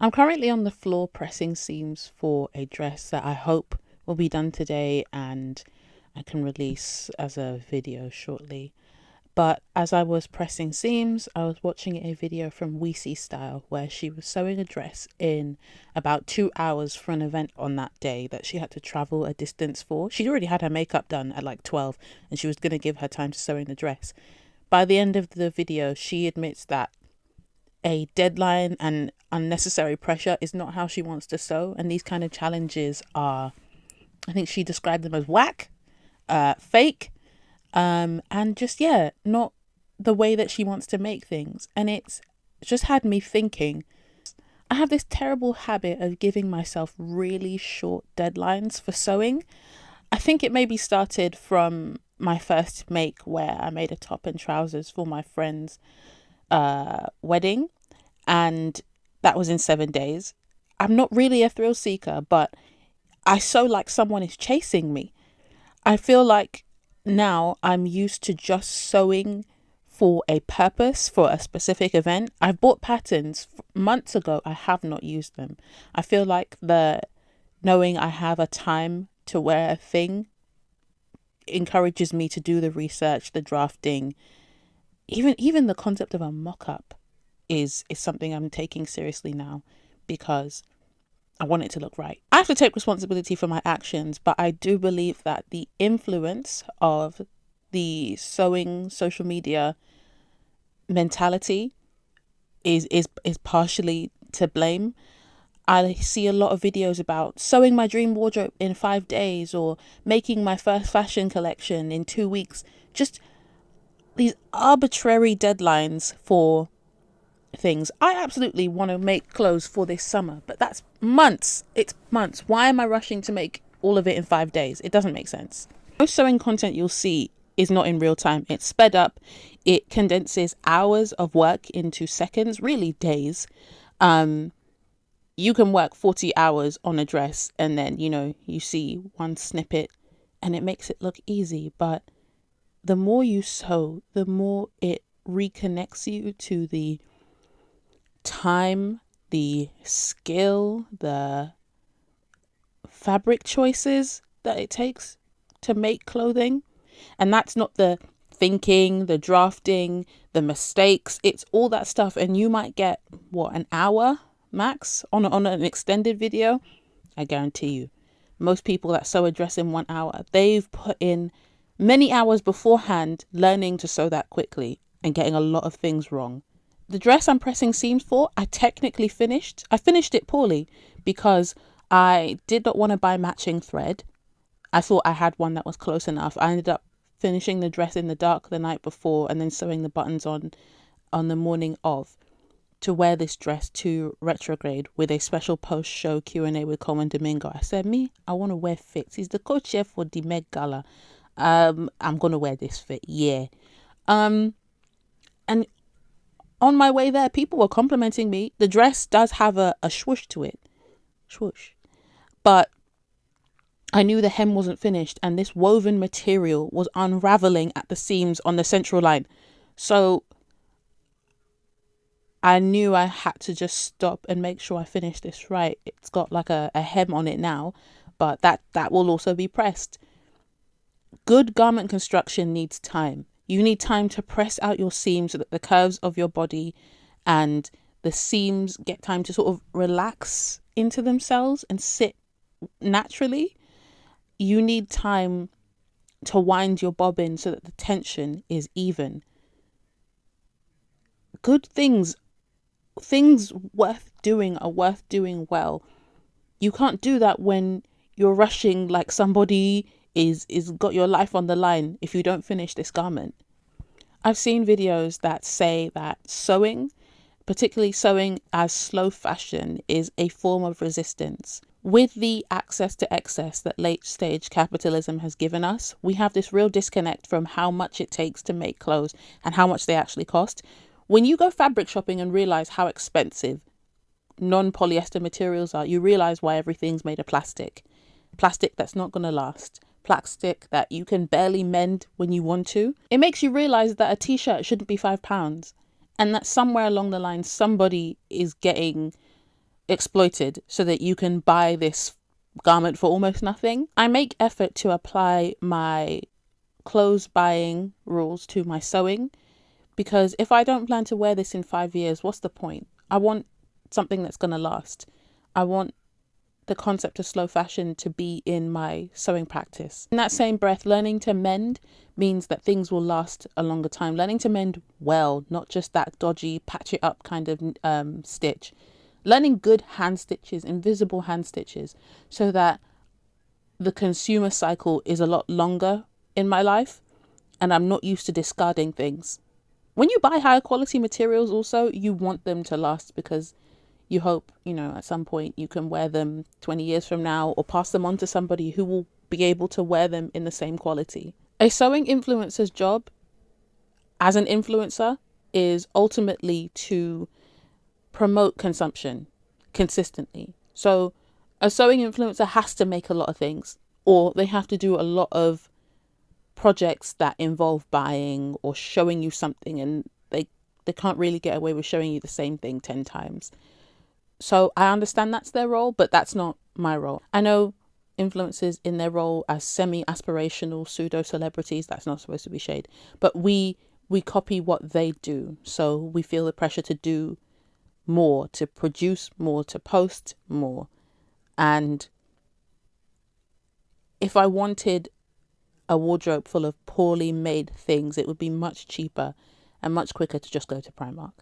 I'm currently on the floor pressing seams for a dress that I hope will be done today and I can release as a video shortly. But as I was pressing seams, I was watching a video from Weesey Style where she was sewing a dress in about 2 hours for an event on that day that she had to travel a distance for. She'd already had her makeup done at like 12 and she was going to give her time to sew in the dress. By the end of the video, she admits that a deadline and unnecessary pressure is not how she wants to sew. And these kind of challenges are, I think she described them as whack, fake, and just, yeah, not the way that she wants to make things. And it's just had me thinking, I have this terrible habit of giving myself really short deadlines for sewing. I think it maybe started from my first make where I made a top and trousers for my friend's wedding, and that was in 7 days. I'm not really a thrill seeker, but I sew like someone is chasing me. I feel like now I'm used to just sewing for a purpose, for a specific event. I've bought patterns months ago. I have not used them. I feel like the knowing I have a time to wear a thing encourages me to do the research, the drafting, even the concept of a mock-up is something I'm taking seriously now because I want it to look right. I have to take responsibility for my actions, but I do believe that the influence of the sewing social media mentality is partially to blame. I see a lot of videos about sewing my dream wardrobe in 5 days or making my first fashion collection in 2 weeks. Just these arbitrary deadlines for things. I absolutely want to make clothes for this summer, but that's months. It's months. Why am I rushing to make all of it in 5 days? It doesn't make sense. Most sewing content you'll see is not in real time. It's sped up. It condenses hours of work into seconds, really days. You can work 40 hours on a dress and then, you see one snippet and it makes it look easy. But the more you sew, the more it reconnects you to the time, the skill, the fabric choices that it takes to make clothing. And that's not the thinking, the drafting, the mistakes. It's all that stuff. And you might get, an hour max on an extended video. I guarantee you, most people that sew a dress in 1 hour, they've put in many hours beforehand learning to sew that quickly and getting a lot of things wrong. The dress I'm pressing seams for, I technically finished. I finished it poorly because I did not want to buy matching thread. I thought I had one that was close enough. I ended up finishing the dress in the dark the night before and then sewing the buttons on the morning of to wear this dress to Retrograde with a special post-show Q&A with Coleman Domingo. I said, I want to wear fits. He's the co-chair for the Met Gala. I'm going to wear this fit. Yeah. And on my way there, people were complimenting me. The dress does have a swoosh to it. Swoosh. But I knew the hem wasn't finished and this woven material was unraveling at the seams on the central line. So I knew I had to just stop and make sure I finished this right. It's got like a hem on it now, but that will also be pressed. Good garment construction needs time. You need time to press out your seams so that the curves of your body and the seams get time to sort of relax into themselves and sit naturally. You need time to wind your bobbin so that the tension is even. Good things worth doing are worth doing well. You can't do that when you're rushing like somebody is got your life on the line if you don't finish this garment. I've seen videos that say that sewing, particularly sewing as slow fashion, is a form of resistance. With the access to excess that late stage capitalism has given us, we have this real disconnect from how much it takes to make clothes and how much they actually cost. When you go fabric shopping and realize how expensive non-polyester materials are, you realize why everything's made of plastic. Plastic that's not going to last. Plastic that you can barely mend when you want to. It makes you realize that a t-shirt shouldn't be £5 and that somewhere along the line somebody is getting exploited so that you can buy this garment for almost nothing. I make effort to apply my clothes buying rules to my sewing, because if I don't plan to wear this in 5 years, what's the point? I want something that's going to last. I want the concept of slow fashion to be in my sewing practice. In that same breath, learning to mend means that things will last a longer time. Learning to mend well, not just that dodgy, patch it up kind of stitch. Learning good hand stitches, invisible hand stitches, so that the consumer cycle is a lot longer in my life and I'm not used to discarding things. When you buy higher quality materials also, you want them to last, because you hope, at some point you can wear them 20 years from now or pass them on to somebody who will be able to wear them in the same quality. A sewing influencer's job as an influencer is ultimately to promote consumption consistently. So a sewing influencer has to make a lot of things, or they have to do a lot of projects that involve buying or showing you something, and they can't really get away with showing you the same thing 10 times. So I understand that's their role, but that's not my role. I know influencers in their role as semi-aspirational pseudo celebrities, that's not supposed to be shade, but we copy what they do. So we feel the pressure to do more, to produce more, to post more. And if I wanted a wardrobe full of poorly made things, it would be much cheaper and much quicker to just go to Primark.